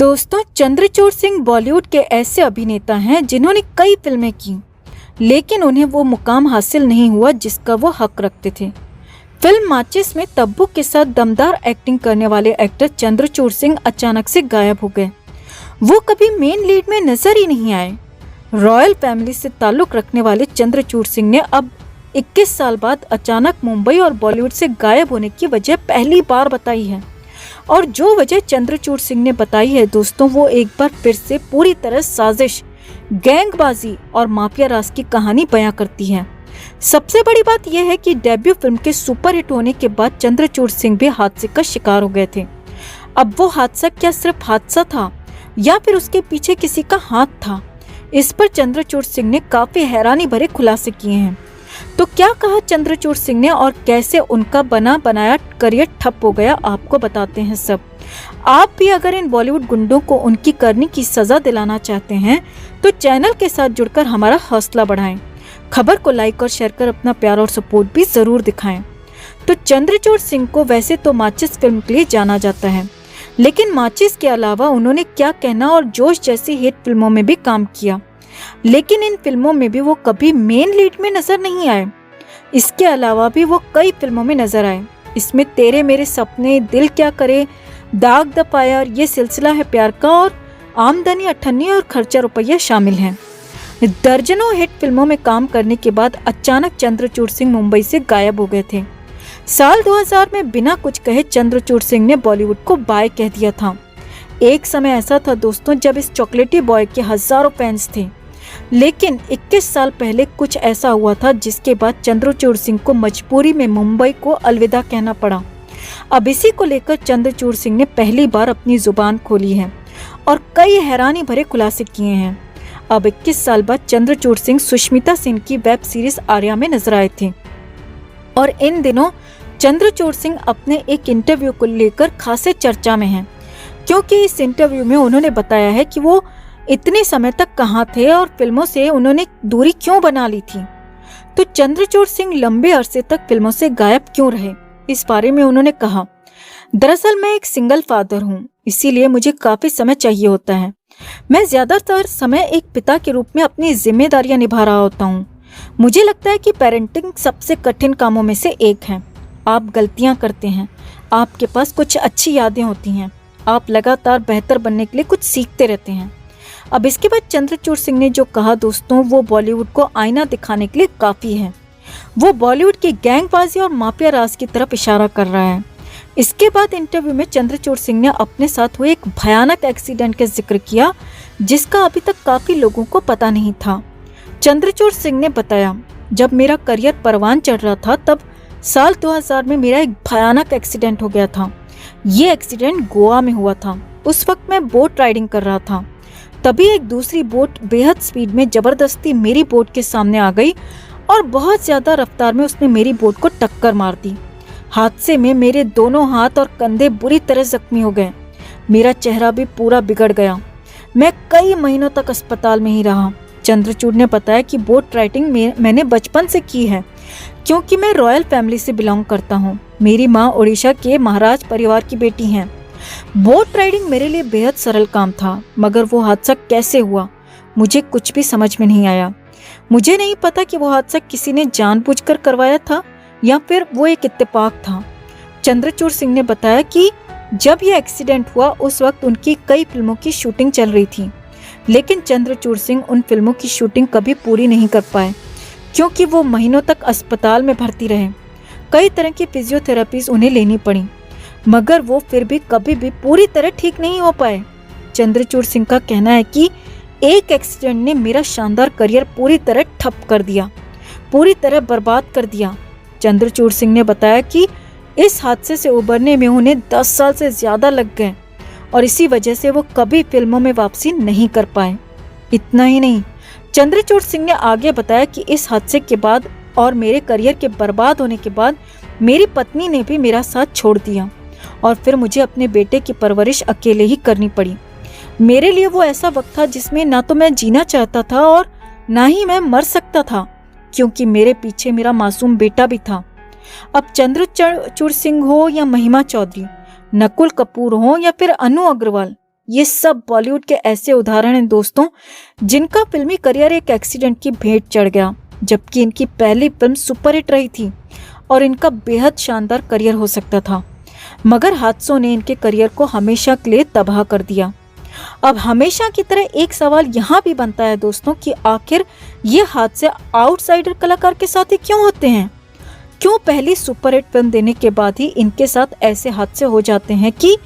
दोस्तों, चंद्रचूड़ सिंह बॉलीवुड के ऐसे अभिनेता हैं जिन्होंने कई फिल्में की, लेकिन उन्हें वो मुकाम हासिल नहीं हुआ जिसका वो हक रखते थे। फिल्म माचिस में तब्बू के साथ दमदार एक्टिंग करने वाले एक्टर चंद्रचूड़ सिंह अचानक से गायब हो गए। वो कभी मेन लीड में नजर ही नहीं आए। रॉयल फैमिली से ताल्लुक रखने वाले चंद्रचूड़ सिंह ने अब 21 साल बाद अचानक मुंबई और बॉलीवुड से गायब होने की वजह पहली बार बताई है। और जो वजह चंद्रचूड़ सिंह ने बताई है दोस्तों, वो एक बार फिर से पूरी तरह साजिश, गैंगबाजी और माफिया राज की कहानी बयां करती है। सबसे बड़ी बात यह है कि डेब्यू फिल्म के सुपरहिट होने के बाद चंद्रचूड़ सिंह भी हादसे का शिकार हो गए थे। अब वो हादसा क्या सिर्फ हादसा था या फिर उसके पीछे किसी का हाथ था, इस पर चंद्रचूड़ सिंह ने काफी हैरानी भरे खुलासे किए हैं। तो क्या कहा चंद्रचूड़ सिंह ने और कैसे उनका बना बनाया करियर ठप हो गया, आपको बताते हैं सब। आप भी अगर इन बॉलीवुड गुंडों को उनकी करनी की सजा दिलाना चाहते हैं तो चैनल के साथ जुड़कर हमारा हौसला बढ़ाएं। खबर को लाइक और शेयर कर अपना प्यार और सपोर्ट भी जरूर दिखाएं। तो चंद्रचूड़ सिंह को वैसे तो माचिस फिल्म के लिए जाना जाता है, लेकिन माचिस के अलावा उन्होंने क्या कहना और जोश जैसी हिट फिल्मों में भी काम किया, लेकिन इन फिल्मों में भी वो कभी मेन लीड में नजर नहीं आए। इसके अलावा भी वो कई फिल्मों में नजर आए। इसमें तेरे मेरे सपने, दिल क्या करे, दाग द फायर, ये सिलसिला है प्यार का और आमदनी अठन्नी और खर्चा रुपया शामिल हैं। दर्जनों हिट फिल्मों में काम करने के बाद अचानक चंद्रचूड़ सिंह मुंबई से गायब हो गए थे। साल 2000 में बिना कुछ कहे चंद्रचूड़ सिंह ने बॉलीवुड को बाय कह दिया था। एक समय ऐसा था दोस्तों जब इस चॉकलेटी बॉय के हजारों फैंस थे, लेकिन 21 साल पहले कुछ ऐसा हुआ था जिसके बाद चंद्रचूड़ सिंह को मजबूरी में मुंबई को अलविदा कहना पड़ा। अब इसी को लेकर चंद्रचूड़ सिंह ने पहली बार अपनी जुबान खोली है और कई हैरानी भरे खुलासे किए हैं। अब 21 साल बाद चंद्रचूड़ सिंह सुष्मिता सेन की वेब सीरीज आर्या में नजर आए थे और इन दिनों चंद्रचूड़ सिंह अपने एक इंटरव्यू को लेकर खासे चर्चा में हैं, क्योंकि इस इंटरव्यू में उन्होंने बताया है कि वो इतने समय तक कहाँ थे और फिल्मों से उन्होंने दूरी क्यों बना ली थी। तो चंद्रचूड़ सिंह लंबे अरसे तक फिल्मों से गायब क्यों रहे, इस बारे में उन्होंने कहा, दरअसल मैं एक सिंगल फादर हूँ, इसीलिए मुझे काफी समय चाहिए होता है। मैं ज्यादातर समय एक पिता के रूप में अपनी जिम्मेदारियां निभा रहा होता हूँ। मुझे लगता है कि पेरेंटिंग सबसे कठिन कामों में से एक है। आप गलतियां करते हैं, आपके पास कुछ अच्छी यादें होती हैं, आप लगातार बेहतर बनने के लिए कुछ सीखते रहते हैं। अब इसके बाद चंद्रचूड़ सिंह ने जो कहा दोस्तों, वो बॉलीवुड को आईना दिखाने के लिए काफी है। वो बॉलीवुड की गैंगबाजी और माफिया राज की तरफ इशारा कर रहा है। इसके बाद इंटरव्यू में चंद्रचूड़ सिंह ने अपने साथ हुए एक भयानक एक्सीडेंट का जिक्र किया जिसका अभी तक काफी लोगों को पता नहीं था। चंद्रचूड़ सिंह ने बताया, जब मेरा करियर परवान चढ़ रहा था तब साल 2000 में मेरा एक भयानक एक्सीडेंट हो गया था। ये एक्सीडेंट गोवा में हुआ था। उस वक्त मैं बोट राइडिंग कर रहा था, तभी एक दूसरी बोट बेहद स्पीड में जबरदस्ती मेरी बोट के सामने आ गई और बहुत ज्यादा रफ्तार में उसने मेरी बोट को टक्कर मार दी। हादसे में मेरे दोनों हाथ और कंधे बुरी तरह जख्मी हो गए। मेरा चेहरा भी पूरा बिगड़ गया। मैं कई महीनों तक अस्पताल में ही रहा। चंद्रचूड़ ने बताया कि बोट राइडिंग मैंने बचपन से की है, क्योंकि मैं रॉयल फैमिली से बिलोंग करता हूँ। मेरी माँ उड़ीसा के महाराज परिवार की बेटी हैं। बोट राइडिंग मेरे लिए बेहद सरल काम था, मगर वो हादसा कैसे हुआ मुझे कुछ भी समझ में नहीं आया। मुझे नहीं पता कि वो हादसा किसी ने जानबूझकर करवाया था या फिर वो एक इत्तेफाक था। चंद्रचूड़ सिंह ने बताया कि जब यह एक्सीडेंट हुआ उस वक्त उनकी कई फिल्मों की शूटिंग चल रही थी, लेकिन चंद्रचूड़ सिंह उन फिल्मों की शूटिंग कभी पूरी नहीं कर पाए, क्योंकि वो महीनों तक अस्पताल में भर्ती रहे। कई तरह की फिजियोथेरेपीज उन्हें लेनी पड़ी, मगर वो फिर भी कभी भी पूरी तरह ठीक नहीं हो पाए। चंद्रचूड़ सिंह का कहना है कि एक एक्सीडेंट ने मेरा शानदार करियर पूरी तरह ठप कर दिया, पूरी तरह बर्बाद कर दिया। चंद्रचूड़ सिंह ने बताया कि इस हादसे से उबरने में उन्हें 10 साल से ज्यादा लग गए और इसी वजह से वो कभी फिल्मों में वापसी नहीं कर पाए। इतना ही नहीं, चंद्रचूड़ सिंह ने आगे बताया कि इस हादसे के बाद और मेरे करियर के बर्बाद होने के बाद मेरी पत्नी ने भी मेरा साथ छोड़ दिया और फिर मुझे अपने बेटे की परवरिश अकेले ही करनी पड़ी। मेरे लिए वो ऐसा वक्त था जिसमें ना तो मैं जीना चाहता था और ना ही मैं मर सकता था, क्योंकि मेरे पीछे मेरा मासूम बेटा भी था। अब चंद्रचूड़ सिंह हो या महिमा चौधरी, नकुल कपूर हो या फिर अनु अग्रवाल, ये सब बॉलीवुड के ऐसे उदाहरण हैं दोस्तों, जिनका फिल्मी करियर एक एक्सीडेंट की भेंट चढ़ गया, जबकि इनकी पहली फिल्म सुपरहिट रही थी और इनका बेहद शानदार करियर हो सकता था, मगर हादसों ने इनके करियर को हमेशा के लिए तबाह कर दिया। अब हमेशा की तरह एक सवाल यहाँ भी बनता है दोस्तों कि आखिर ये हादसे आउटसाइडर कलाकार के साथ ही क्यों होते हैं? क्यों पहली सुपरहिट फिल्म देने के बाद ही इनके साथ ऐसे हादसे हो जाते हैं कि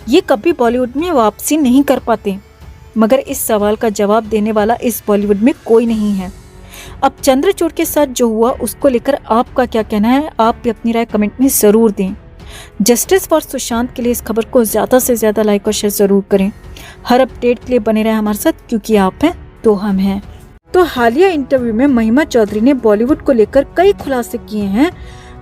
ये कभी बॉलीवुड में वापसी नहीं कर पाते? मगर इस सवाल का जवाब देने वाला इस बॉलीवुड में कोई नहीं है। अब चंद्रचूड़ के साथ जो हुआ उसको लेकर आपका क्या कहना है? आप भी अपनी राय कमेंट में ज़रूर दें। जस्टिस फॉर सुशांत के लिए इस खबर को ज़्यादा से ज़्यादा लाइक और शेयर ज़रूर करें। हर अपडेट के लिए बने रहें हमारे साथ, क्योंकि आप हैं तो हम हैं। तो हालिया इंटरव्यू में महिमा चौधरी ने बॉलीवुड को लेकर कई खुलासे किए हैं,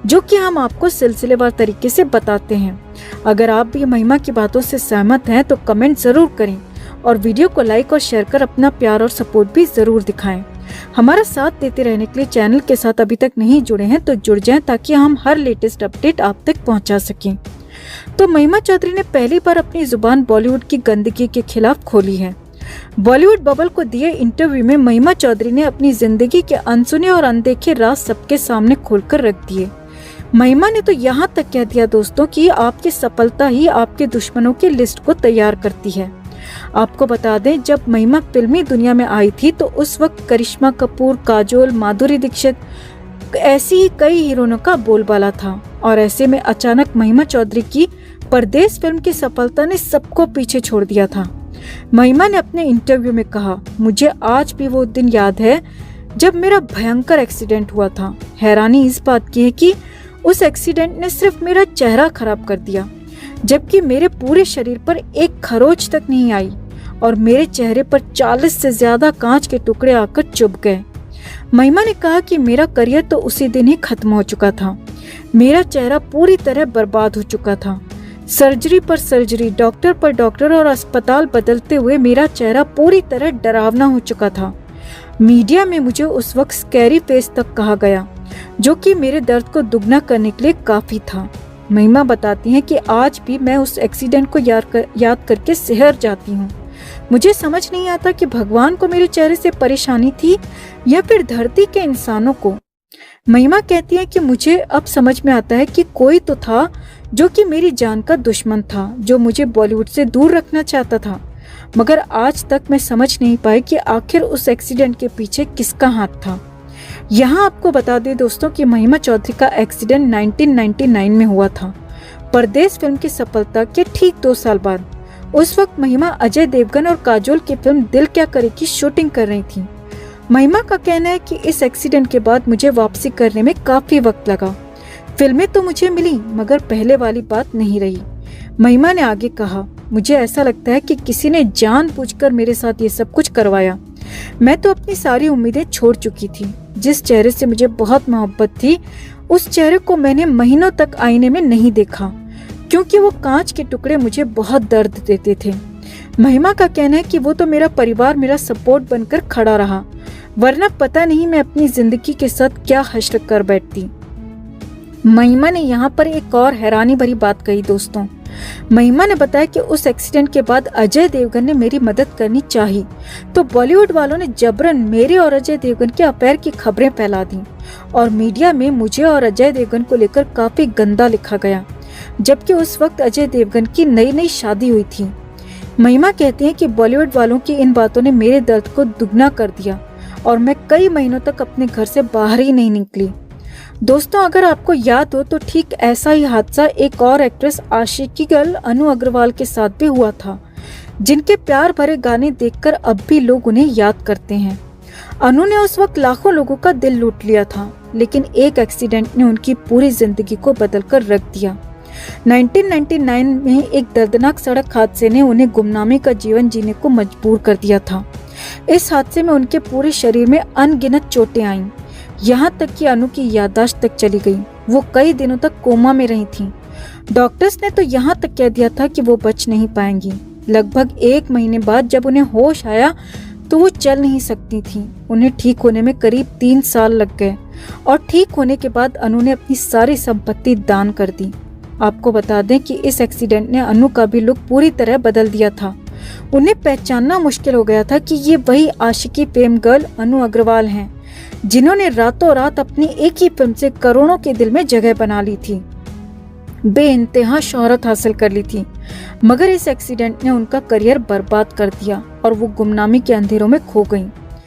जो कि हम आपको सिलसिलेवार तरीके से बताते हैं। अगर आप भी महिमा की बातों से सहमत हैं तो कमेंट ज़रूर करें और वीडियो को लाइक और शेयर कर अपना प्यार और सपोर्ट भी ज़रूर दिखाएं। हमारा साथ देते रहने के लिए चैनल के साथ अभी तक नहीं जुड़े हैं तो जुड़ जाएं, ताकि हम हर लेटेस्ट अपडेट आप तक पहुंचा सकें। तो महिमा चौधरी ने पहली बार अपनी जुबान बॉलीवुड की गंदगी के खिलाफ खोली है। बॉलीवुड बबल को दिए इंटरव्यू में महिमा चौधरी ने अपनी जिंदगी के अनसुने और अनदेखे राज सबके सामने खोलकर रख दिए। महिमा ने तो यहाँ तक कह दिया दोस्तों कि आपकी सफलता ही आपके दुश्मनों की लिस्ट को तैयार करती है। आपको बता दें, जब महिमा फिल्मी दुनिया में आई थी तो उस वक्त करिश्मा कपूर, काजोल, माधुरी दीक्षित, ऐसी ही कई हीरोइनों का बोलबाला था। और ऐसे में अचानक महिमा चौधरी की परदेस फिल्म की सफलता ने सबको पीछे छोड़ दिया था। महिमा ने अपने इंटरव्यू में कहा, मुझे आज भी वो दिन याद है जब मेरा भयंकर एक्सीडेंट हुआ था। हैरानी इस बात की है कि उस एक्सीडेंट ने सिर्फ मेरा चेहरा खराब कर दिया, जबकि मेरे पूरे शरीर पर एक खरोच तक नहीं आई और मेरे चेहरे पर 40 से ज्यादा कांच के टुकड़े आकर चुभ गए। महिमा ने कहा कि मेरा करियर तो उसी दिन ही खत्म हो चुका था। मेरा चेहरा पूरी तरह बर्बाद हो चुका था। सर्जरी पर सर्जरी, डॉक्टर पर डॉक्टर और अस्पताल बदलते हुए मेरा चेहरा पूरी तरह डरावना हो चुका था। मीडिया में मुझे उस वक्त स्कैरी फेस तक कहा गया, जो कि मेरे दर्द को दुगना करने के लिए काफी था। महिमा बताती हैं कि आज भी मैं उस एक्सीडेंट को याद करके सिहर जाती हूँ। मुझे समझ नहीं आता कि भगवान को मेरे चेहरे से परेशानी थी या फिर धरती के इंसानों को। महिमा कहती है कि मुझे अब समझ में आता है कि कोई तो था जो कि मेरी जान का दुश्मन था, जो मुझे बॉलीवुड से दूर रखना चाहता था। मगर आज तक मैं समझ नहीं पाई कि आखिर उस एक्सीडेंट के पीछे किसका हाथ था। यहाँ आपको बता दें दोस्तों कि महिमा चौधरी का एक्सीडेंट 1999 में हुआ था, परदेस फिल्म की सफलता के ठीक 2 साल बाद। उस वक्त महिमा अजय देवगन और काजोल की फिल्म दिल क्या करे की शूटिंग कर रही थी। महिमा का कहना है कि इस एक्सीडेंट के बाद मुझे वापसी करने में काफी वक्त लगा। फिल्में तो मुझे मिली, मगर पहले वाली बात नहीं रही। महिमा ने आगे कहा, मुझे ऐसा लगता है कि किसी ने जानबूझकर मेरे साथ ये सब कुछ करवाया। मैं तो अपनी सारी उम्मीदें छोड़ चुकी थी। जिस चेहरे से मुझे बहुत मोहब्बत थी, उस चेहरे को मैंने महीनों तक आईने में नहीं देखा, क्योंकि वो कांच के टुकड़े मुझे बहुत दर्द देते थे। महिमा का कहना है कि वो तो मेरा परिवार, मेरा सपोर्ट बनकर खड़ा रहा, वरना पता नहीं मैं अपनी जिंदगी के साथ क्या हश्र कर बैठती। महिमा ने यहाँ पर एक और हैरानी भरी बात कही दोस्तों। महिमा ने बताया कि उस एक्सीडेंट के बाद अजय देवगन ने मेरी मदद करनी चाहिए, तो बॉलीवुड वालों ने जबरन मेरे और अजय देवगन के अफेयर की खबरें फैला दी और मीडिया में मुझे और अजय देवगन को लेकर काफी गंदा लिखा गया, जबकि उस वक्त अजय देवगन की नई शादी हुई थी। महिमा कहती हैं कि बॉलीवुड वालों की इन बातों ने मेरे दर्द को दुगना कर दिया और मैं कई महीनों तक अपने घर से बाहर ही नहीं निकली। दोस्तों, अगर आपको याद हो तो ठीक ऐसा ही हादसा एक और एक्ट्रेस आशिकी गर्ल अनु अग्रवाल के साथ भी हुआ था, जिनके प्यार भरे गाने देखकर अब भी लोग उन्हें याद करते हैं। अनु ने उस वक्त लाखों लोगों का दिल लूट लिया था, लेकिन एक एक्सीडेंट ने उनकी पूरी जिंदगी को बदलकर रख दिया। 1999 में एक दर्दनाक सड़क हादसे ने उन्हें गुमनामी का जीवन जीने को मजबूर कर दिया था। इस हादसे में उनके पूरे शरीर में अनगिनत चोटें आईं, यहाँ तक कि अनु की याददाश्त तक चली गई। वो कई दिनों तक कोमा में रही थीं। डॉक्टर्स ने तो यहाँ तक कह दिया था कि वो बच नहीं पाएंगी। लगभग 1 महीने बाद जब उन्हें होश आया तो वो चल नहीं सकती थीं। उन्हें ठीक होने में करीब 3 साल लग गए और ठीक होने के बाद अनु ने अपनी सारी संपत्ति दान कर दी। आपको बता दें कि इस एक्सीडेंट ने अनु का भी लुक पूरी तरह बदल दिया था। उन्हें पहचानना मुश्किल हो गया था कि ये वही आशिकी प्रेम गर्ल अनु अग्रवाल हैं, जिन्होंने रातों रात अपनी एक ही फिल्म से करोड़ों के दिल में जगह बना ली थी, बेइंतहा शोहरत हासिल कर ली थी। मगर इस एक्सीडेंट ने उनका करियर बर्बाद कर दिया और वो गुमनामी के अंधेरों में खो गईं।